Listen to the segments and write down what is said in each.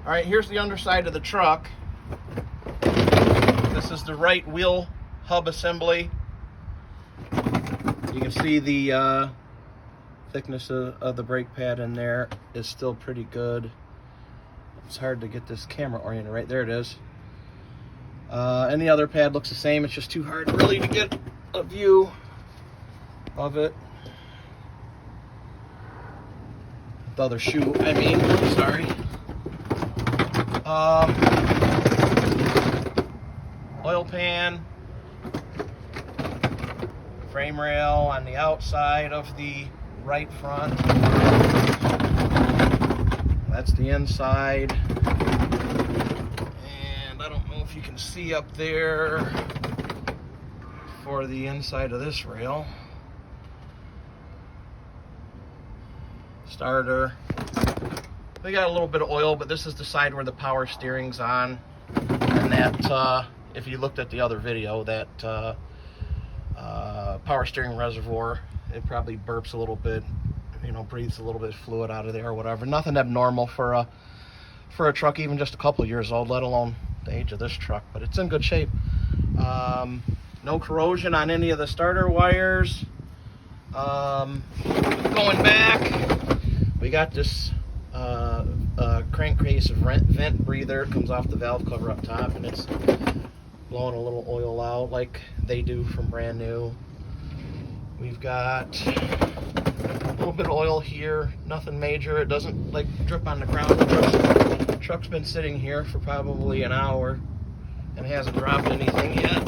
All right, here's the underside of the truck. This is the right wheel hub assembly. You can see the thickness of the brake pad in there is still pretty good. It's hard to get this camera oriented. Right there it is. And the other pad looks the same. It's just too hard really to get a view of it. The other shoe, I mean, sorry. Oil pan, frame rail on the outside of the right front. That's the inside. And I don't know if you can see up there for the inside of this rail. Starter. We got a little bit of oil, but this is the side where the power steering's on. And that, if you looked at the other video, that power steering reservoir, it probably burps a little bit, you know, breathes a little bit of fluid out of there or whatever. Nothing abnormal for a truck even just a couple years old, let alone the age of this truck, but it's in good shape. No corrosion on any of the starter wires. Going back, we got this crankcase vent breather. It comes off the valve cover up top, and it's blowing a little oil out like they do from brand new. We've got a little bit of oil here, nothing major. It doesn't like drip on the ground. The truck's been sitting here for probably an hour and hasn't dropped anything yet.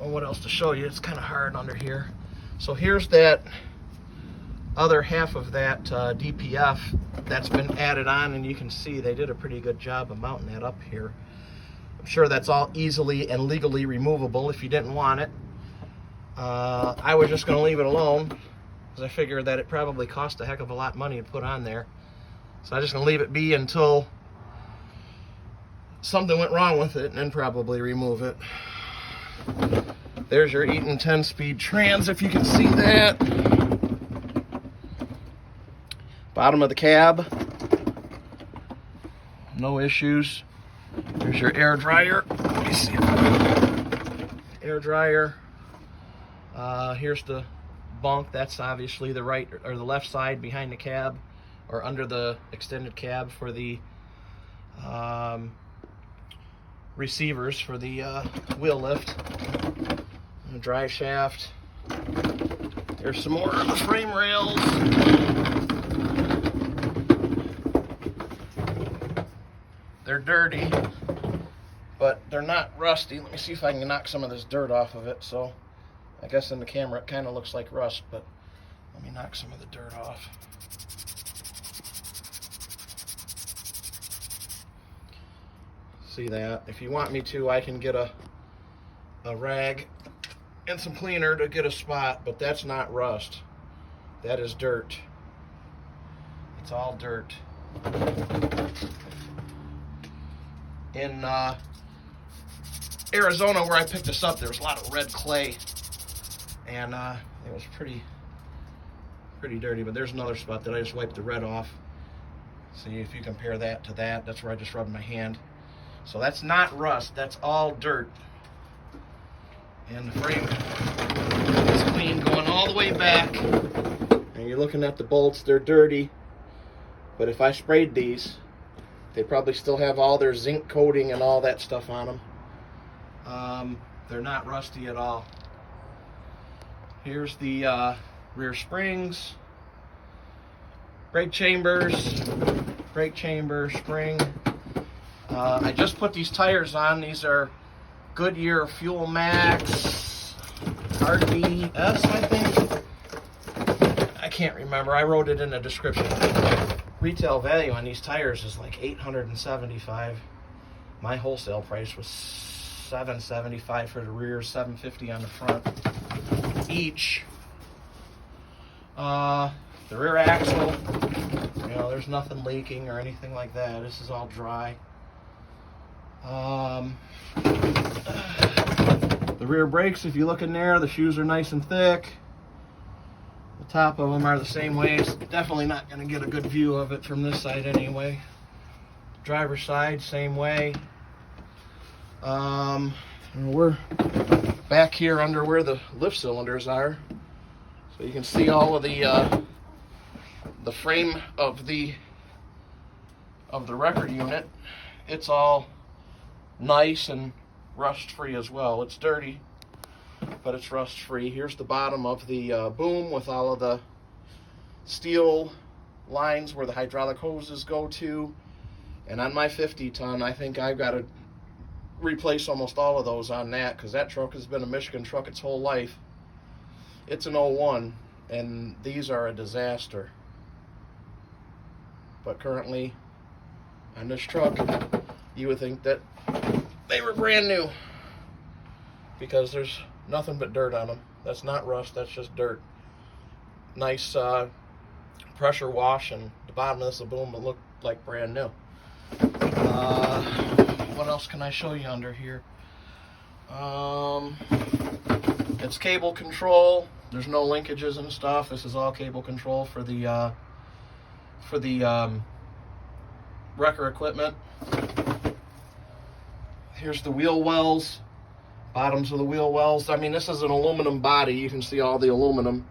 What else to show you? It's kind of hard under here. So here's that other half of that DPF that's been added on, and you can see they did a pretty good job of mounting that up here. I'm sure that's all easily and legally removable if you didn't want it. I was just going to leave it alone because I figured that it probably cost a heck of a lot of money to put on there. So I'm just going to leave it be until something went wrong with it and then probably remove it. There's your Eaton 10-speed trans, if you can see that. Bottom of the cab, no issues. There's your air dryer. Let me see. Air dryer. Here's the bunk. That's obviously the right or the left side behind the cab, or under the extended cab for the receivers for the wheel lift. And the drive shaft. There's some more of the frame rails. They're dirty, but they're not rusty. Let me see if I can knock some of this dirt off of it. So I guess in the camera it kind of looks like rust, but let me knock some of the dirt off. See that? If you want me to, I can get a rag and some cleaner to get a spot, but that's not rust. That is dirt. It's all dirt. In Arizona, where I picked this up, there was a lot of red clay, and it was pretty dirty. But there's another spot that I just wiped the red off. See if you compare that to that. That's where I just rubbed my hand. So that's not rust. That's all dirt. And the frame is clean going all the way back. And you're looking at the bolts. They're dirty. But if I sprayed these, they probably still have all their zinc coating and all that stuff on them. They're not rusty at all. Here's the rear springs, brake chambers, spring. I just put these tires on. These are Goodyear Fuel Max RDS, I think. I can't remember. I wrote it in the description. Retail value on these tires is like $875. My wholesale price was $775 for the rear, $750 on the front each. The rear axle, you know, there's nothing leaking or anything like that. This is all dry. The rear brakes, if you look in there, the shoes are nice and thick. The top of them are the same way. It's definitely not going to get a good view of it from this side anyway. Driver's side, same way. We're back here under where the lift cylinders are, so you can see all of the frame of the record unit. It's all nice and rust free as well. It's dirty, but it's rust free. Here's the bottom of the boom with all of the steel lines where the hydraulic hoses go to. And on my 50-ton, I think I've got to replace almost all of those on that, because that truck has been a Michigan truck its whole life. It's an '01, and these are a disaster. But currently, on this truck, you would think that they were brand new, because there's nothing but dirt on them. That's not rust, that's just dirt. Nice pressure wash, and the bottom of this boom will look like brand new. What else can I show you under here? It's cable control. There's no linkages and stuff. This is all cable control for the wrecker equipment. Here's the wheel wells, bottoms of the wheel wells. I mean, this is an aluminum body. You can see all the aluminum,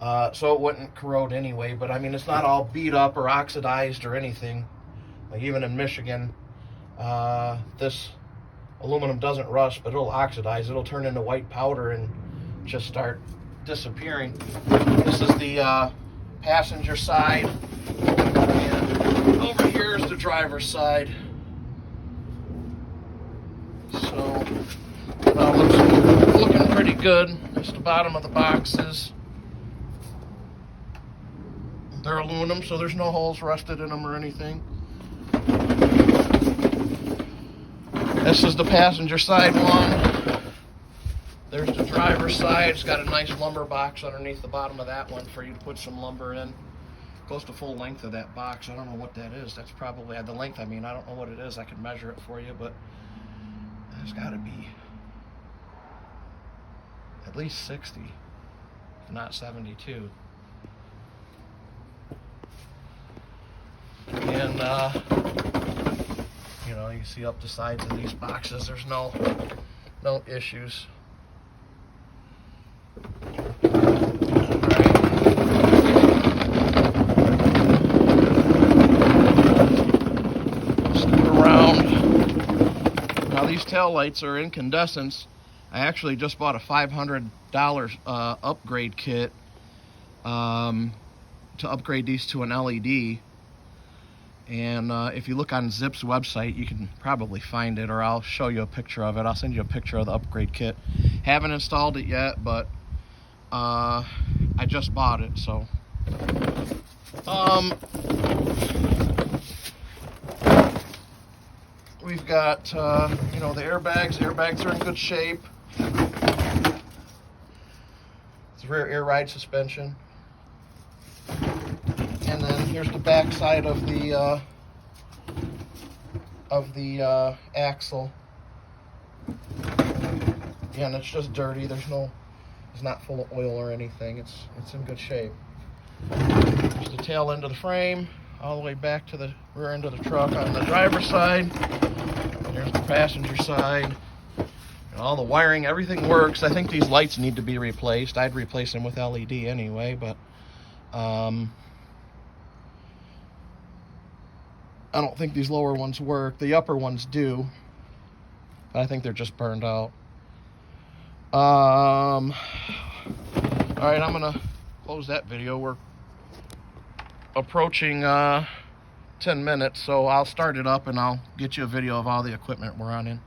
so it wouldn't corrode anyway. But I mean, it's not all beat up or oxidized or anything. Like even in Michigan, this aluminum doesn't rust, but it'll oxidize. It'll turn into white powder and just start disappearing. This is the passenger side, and over here is the driver's side. So looking pretty good. That's the bottom of the boxes. They're aluminum, so there's no holes rusted in them or anything. This is the passenger side one. There's the driver's side. It's got a nice lumber box underneath the bottom of that one for you to put some lumber in. Goes the full length of that box. I don't know what that is. That's probably the length. I mean, I don't know what it is. I can measure it for you, but it's got to be at least 60, if not 72. And you know, you see up the sides of these boxes, there's no issues. Scoot around. Now these tail lights are incandescents. I actually just bought a $500 upgrade kit to upgrade these to an LED. And if you look on Zip's website, you can probably find it, or I'll show you a picture of it. I'll send you a picture of the upgrade kit. Haven't installed it yet, but I just bought it, so. We've got, you know, the airbags. The airbags are in good shape. It's rear air ride suspension. And then here's the back side of the axle. Again, it's just dirty. It's not full of oil or anything. It's in good shape. There's the tail end of the frame, all the way back to the rear end of the truck on the driver's side. There's the passenger side. And all the wiring, everything works. I think these lights need to be replaced. I'd replace them with LED anyway, but I don't think these lower ones work. The upper ones do, but I think they're just burned out. All right, I'm gonna close that video. We're approaching 10 minutes, so I'll start it up and I'll get you a video of all the equipment we're running.